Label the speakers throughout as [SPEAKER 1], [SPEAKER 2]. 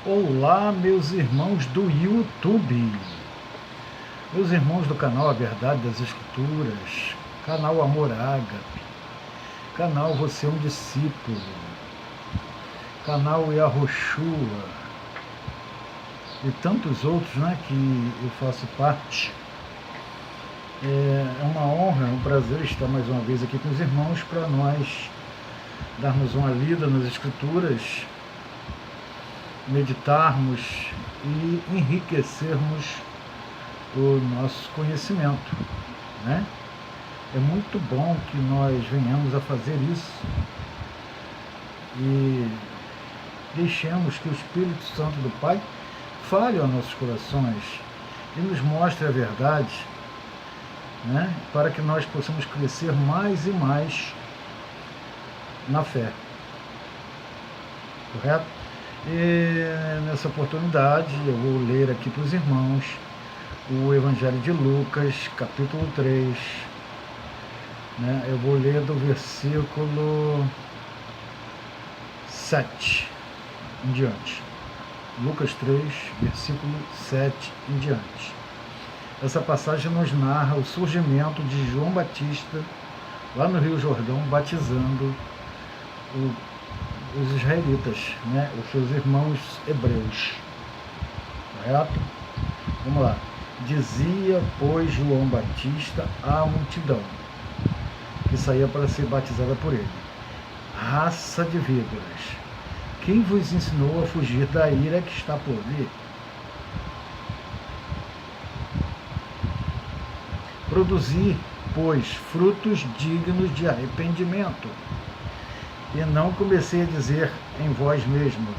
[SPEAKER 1] Olá, meus irmãos do YouTube, meus irmãos do canal A Verdade das Escrituras, canal Amor Ágape, canal Você é um Discípulo, canal Yahoshua e tantos outros, que eu faço parte. É uma honra, um prazer estar mais uma vez aqui com os irmãos para nós darmos uma lida nas Escrituras, meditarmos e enriquecermos o nosso conhecimento, É muito bom que nós venhamos a fazer isso e deixemos que o Espírito Santo do Pai fale aos nossos corações e nos mostre a verdade, para que nós possamos crescer mais e mais na fé, correto? E nessa oportunidade eu vou ler aqui para os irmãos o Evangelho de Lucas, capítulo 3, eu vou ler do versículo 7 em diante. Lucas 3, versículo 7 em diante. Essa passagem nos narra o surgimento de João Batista lá no Rio Jordão, batizando os israelitas, os seus irmãos hebreus, correto? Vamos lá. Dizia, pois, João Batista à multidão que saía para ser batizada por ele: raça de víboras, quem vos ensinou a fugir da ira que está por vir? Produzir, pois, frutos dignos de arrependimento. E não comecei a dizer em vós mesmos: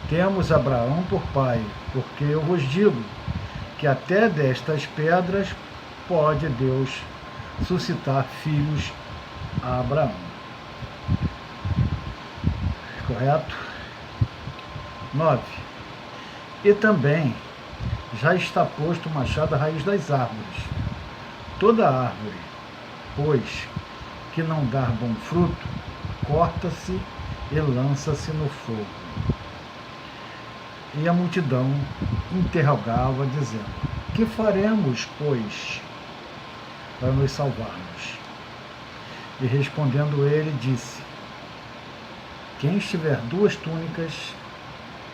[SPEAKER 1] temos Abraão por pai, porque eu vos digo que até destas pedras pode Deus suscitar filhos a Abraão. Correto? 9. E também já está posto o machado à raiz das árvores. Toda árvore, pois, que não dar bom fruto, corta-se e lança-se no fogo. E a multidão interrogava, dizendo: que faremos, pois, para nos salvarmos? E respondendo ele, disse: quem estiver 2 túnicas,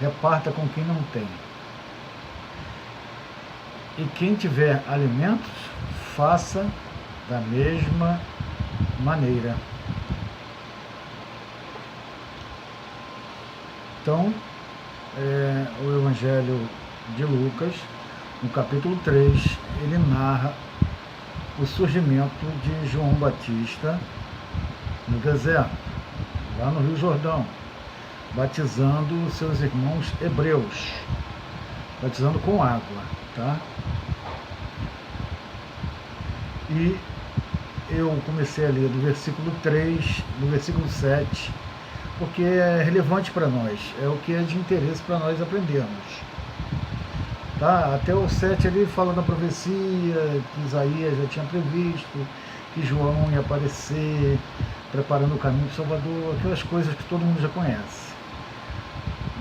[SPEAKER 1] reparta com quem não tem. E quem tiver alimentos, faça da mesma maneira. Então, o Evangelho de Lucas, no capítulo 3, ele narra o surgimento de João Batista no deserto, lá no Rio Jordão, batizando os seus irmãos hebreus, batizando com água, E eu comecei a ler do versículo 3, do versículo 7, porque é relevante para nós, é o que é de interesse para nós aprendermos. Até o 7 ali fala da profecia que Isaías já tinha previsto, que João ia aparecer, preparando o caminho para o Salvador, aquelas coisas que todo mundo já conhece.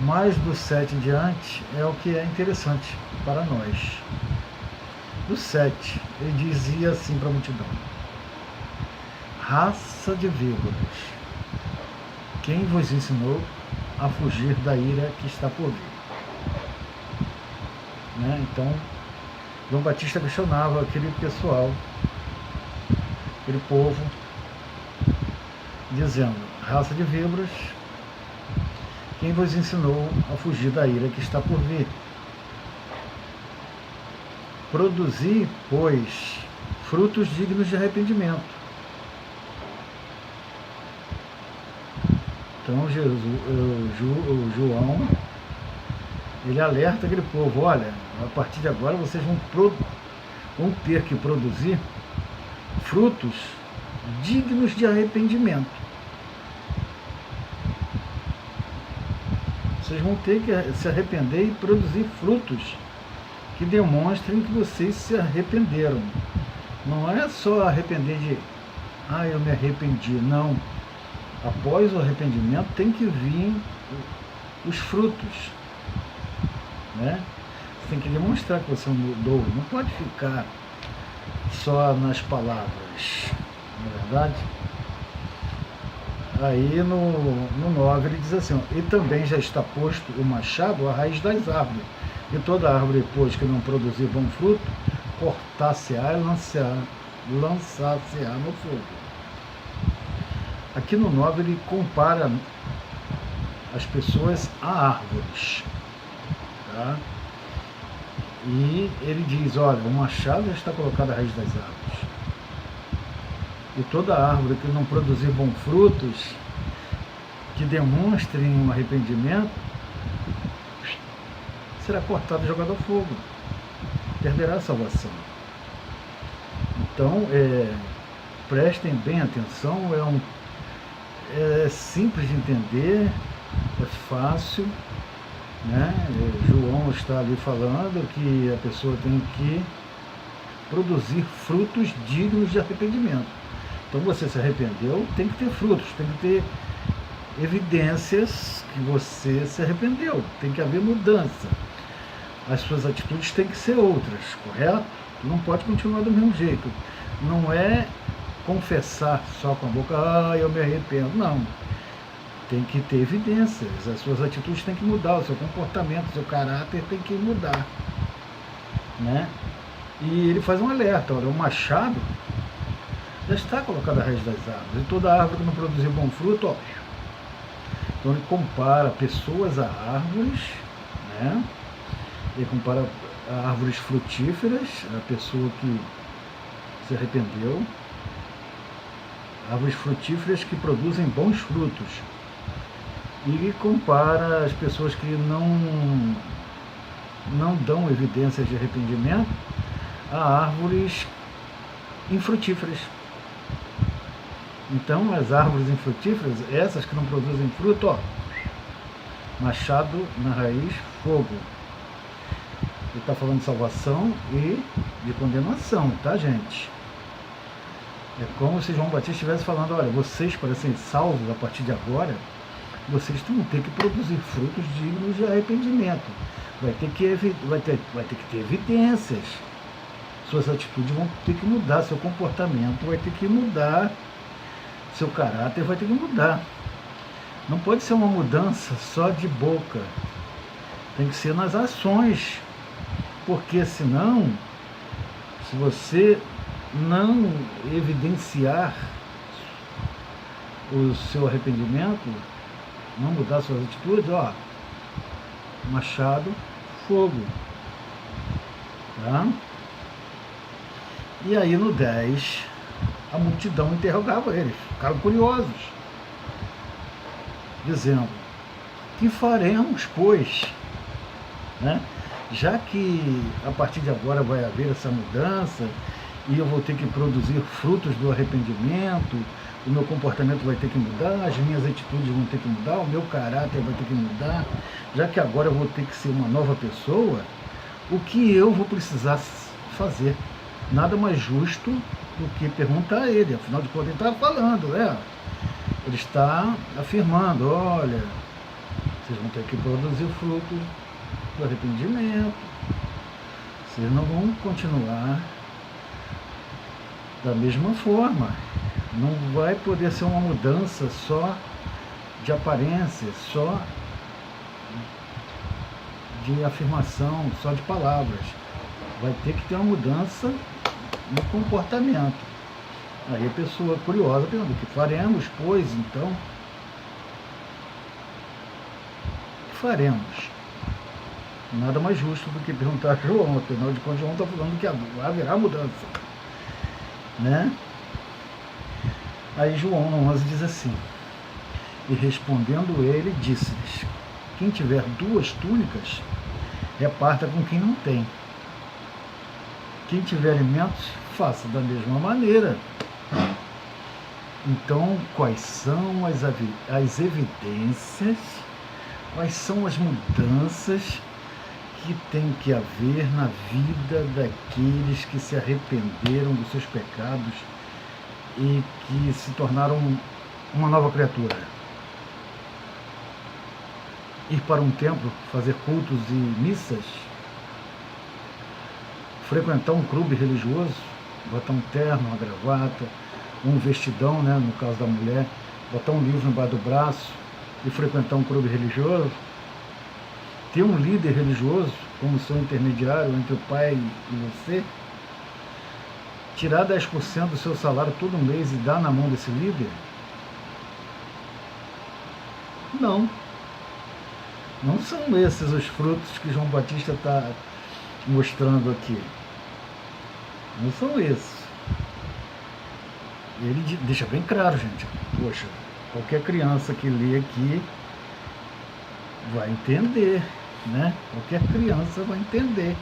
[SPEAKER 1] Mas do 7 em diante é o que é interessante para nós. Do 7, ele dizia assim para a multidão: raça de víboras, quem vos ensinou a fugir da ira que está por vir? Então, João Batista questionava aquele pessoal, aquele povo, dizendo: raça de víboras, quem vos ensinou a fugir da ira que está por vir? Produzir, pois, frutos dignos de arrependimento. Então, João, ele alerta aquele povo: olha, a partir de agora vocês vão ter que produzir frutos dignos de arrependimento. Vocês vão ter que se arrepender e produzir frutos que demonstrem que vocês se arrependeram. Não é só arrepender de eu me arrependi, não. Após o arrependimento tem que vir os frutos. né? Você tem que demonstrar que você mudou, não pode ficar só nas palavras, não é verdade? Aí no 9 ele diz assim, ó, e também já está posto o machado à raiz das árvores, e toda árvore, pois, que não produzir bom fruto, cortar-se-á e lançar-se-á no fogo. Aqui no 9 ele compara as pessoas a árvores, tá? E ele diz, olha, o machado já está colocado à raiz das árvores. E toda árvore que não produzir bons frutos, que demonstrem um arrependimento, será cortada e jogada ao fogo. Perderá a salvação. Então, prestem bem atenção, é simples de entender, é fácil, né? João está ali falando que a pessoa tem que produzir frutos dignos de arrependimento. Então você se arrependeu, tem que ter frutos, tem que ter evidências que você se arrependeu, tem que haver mudança. As suas atitudes têm que ser outras, correto? Não pode continuar do mesmo jeito. Não é confessar só com a boca, eu me arrependo. Não. Tem que ter evidências, as suas atitudes têm que mudar, o seu comportamento, o seu caráter tem que mudar, né? E ele faz um alerta, olha, o machado já está colocado à raiz das árvores, e toda árvore que não produzir bom fruto, ó. Então ele compara pessoas a árvores, né? Ele compara a árvores frutíferas, a pessoa que se arrependeu, árvores frutíferas que produzem bons frutos. E compara as pessoas que não dão evidências de arrependimento a árvores infrutíferas. Então, as árvores infrutíferas, essas que não produzem fruto, ó, machado na raiz, fogo. Ele está falando de salvação e de condenação, tá, gente? É como se João Batista estivesse falando, olha, vocês, para serem salvos a partir de agora, vocês vão ter que produzir frutos dignos de arrependimento. Vai ter que ter evidências. Suas atitudes vão ter que mudar, seu comportamento vai ter que mudar, seu caráter vai ter que mudar. Não pode ser uma mudança só de boca. Tem que ser nas ações. Porque senão, se você não evidenciar o seu arrependimento, não mudar suas atitudes, ó, machado, fogo, tá? E aí no 10, a multidão interrogava eles, ficaram curiosos, dizendo, que faremos, pois, né? Já que a partir de agora vai haver essa mudança, e eu vou ter que produzir frutos do arrependimento, o meu comportamento vai ter que mudar, as minhas atitudes vão ter que mudar, o meu caráter vai ter que mudar, já que agora eu vou ter que ser uma nova pessoa, o que eu vou precisar fazer? Nada mais justo do que perguntar a ele, afinal de contas ele está falando, né? Ele está afirmando, olha, vocês vão ter que produzir frutos do arrependimento, vocês não vão continuar da mesma forma, não vai poder ser uma mudança só de aparência, só de afirmação, só de palavras, vai ter que ter uma mudança no comportamento. Aí a pessoa curiosa pergunta, o que faremos, pois, então? O que faremos? Nada mais justo do que perguntar a João, afinal de contas João está falando que haverá mudança, né? Aí João no 11 diz assim, e respondendo ele, disse-lhes, quem tiver 2 túnicas, reparta com quem não tem. Quem tiver alimentos, faça da mesma maneira. Então, quais são as evidências, quais são as mudanças que tem que haver na vida daqueles que se arrependeram dos seus pecados e que se tornaram uma nova criatura? ir para um templo, fazer cultos e missas, frequentar um clube religioso, botar um terno, uma gravata, um vestidão, né, no caso da mulher, botar um livro embaixo do braço e frequentar um clube religioso, ter um líder religioso como seu intermediário entre o pai e você, tirar 10% do seu salário todo mês e dar na mão desse líder? Não. Não são esses os frutos que João Batista está mostrando aqui. Não são esses. Ele deixa bem claro, gente. Poxa, qualquer criança que lê aqui vai entender, né? Qualquer criança vai entender.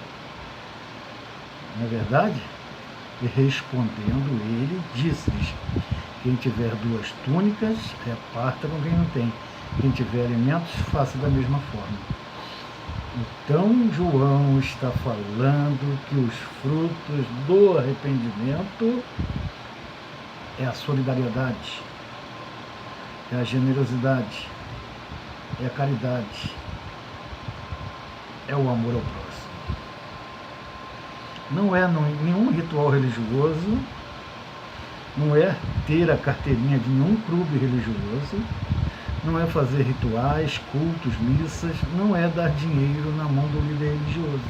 [SPEAKER 1] Não é verdade? E respondendo ele, disse-lhes: quem tiver 2 túnicas, reparta com quem não tem. Quem tiver alimentos, faça da mesma forma. Então, João está falando que os frutos do arrependimento é a solidariedade, é a generosidade, é a caridade, é o amor ao próximo. Não é nenhum ritual religioso, não é ter a carteirinha de nenhum clube religioso, não é fazer rituais, cultos, missas, não é dar dinheiro na mão do líder religioso.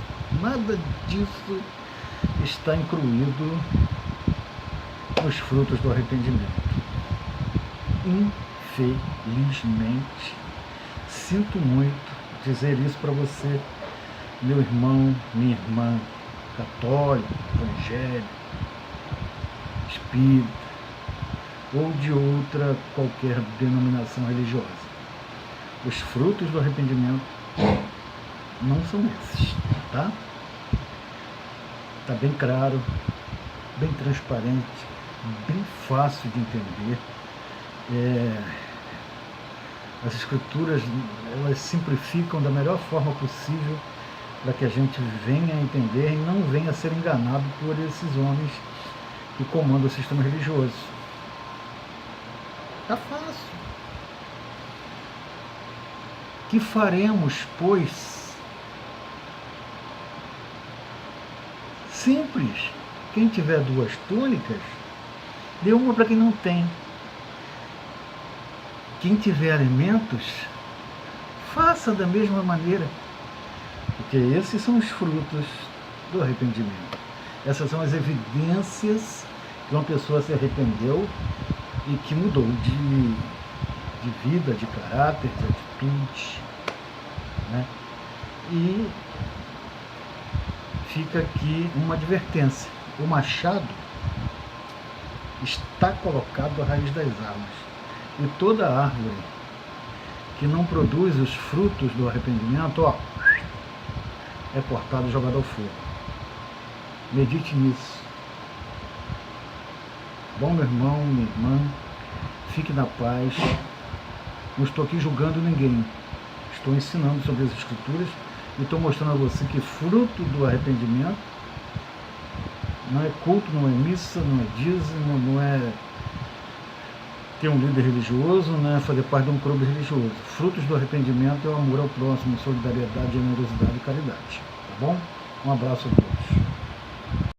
[SPEAKER 1] Nada disso está incluído nos frutos do arrependimento. Infelizmente, sinto muito dizer isso para você, meu irmão, minha irmã, católico, evangélico, espírita, ou de outra qualquer denominação religiosa. Os frutos do arrependimento não são esses, tá? Está bem claro, bem transparente, bem fácil de entender. As escrituras, elas simplificam da melhor forma possível para que a gente venha a entender e não venha a ser enganado por esses homens que comandam o sistema religioso. Está fácil. Que faremos, pois? Simples. Quem tiver 2 túnicas, dê uma para quem não tem. Quem tiver alimentos, faça da mesma maneira. Porque esses são os frutos do arrependimento. Essas são as evidências que uma pessoa se arrependeu e que mudou de vida, de caráter, de atitude, né? E fica aqui uma advertência: o machado está colocado à raiz das árvores, e toda árvore que não produz os frutos do arrependimento, é cortada e jogada ao fogo. Medite nisso. Bom, meu irmão, minha irmã, fique na paz. Não estou aqui julgando ninguém. Estou ensinando sobre as Escrituras e estou mostrando a você que fruto do arrependimento não é culto, não é missa, não é dízimo, não é ter um líder religioso, não é fazer parte de um clube religioso. Frutos do arrependimento é o amor ao próximo, solidariedade, generosidade e caridade. Tá bom? Um abraço a todos.